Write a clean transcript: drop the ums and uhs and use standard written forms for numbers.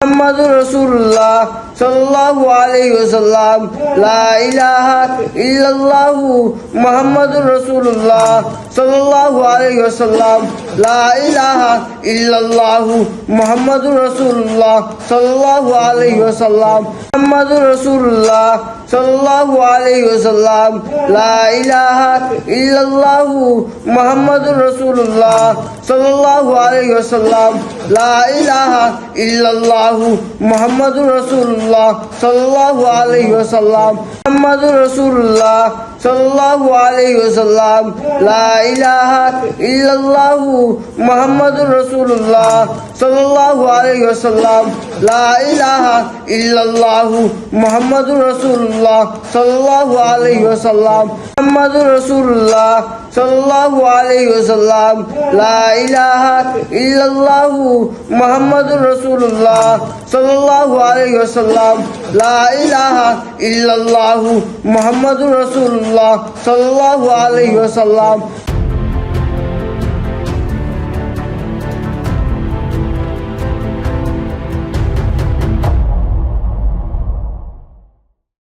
মুহাম্মাদুর রাসূলুল্লাহ সাল্লাল্লাহু আলাইহি ওয়াসাল্লাম লা ইলাহা ইল্লাল্লাহু মুহাম্মাদুর রাসূলুল্লাহ সাল্লাল্লাহু আলাইহি ওয়াসাল্লাম লা ইলাহা ইল্লাল্লাহু মুহাম্মাদুর রাসূলুল্লাহ সাল্লাল্লাহু আলাইহি ওয়াসাল্লাম মুহাম্মাদুর রাসূলুল্লাহ সাল্লাল্লাহু আলাইহি ওয়াসাল্লাম লা ইলাহা ইল্লাল্লাহু মুহাম্মাদুর রাসূলুল্লাহ সাল্লাল্লাহু আলাইহি ওয়াসাল্লাম লা ইলাহা ইল্লাল্লাহু মুহাম্মাদুর রাসূলুল্লাহ সাল্লাল্লাহু আলাইহি ওয়াসাল্লাম মুহাম্মাদুর রাসূলুল্লাহ সাল্লাল্লাহু আলাইহি ওয়াসাল্লাম লা ইলাহা ইল্লাল্লাহু মুহাম্মাদুর রাসূলুল্লাহ সাল্লাল্লাহু আলাইহি ওয়াসাল্লাম লা ইলাহা ইল্লাল্লাহু মুহাম্মাদুর রাসূলুল্লাহ সাল্লাল্লাহু আলাইহি ওয়াসাল্লাম মুহাম্মাদুর রাসূলুল্লাহ সাল্লাল্লাহু আলাইহি ওয়াসাল্লাম লা ইলাহা ইল্লাল্লাহু মুহাম্মাদুর রাসূলুল্লাহ সাল্লাল্লাহু আলাইহি ওয়াসাল্লাম লা ইলাহা ইল্লাল্লাহু মুহাম্মাদুর রাসূলুল্লাহ সাল্লাল্লাহু আলাইহি ওয়াসাল্লাম।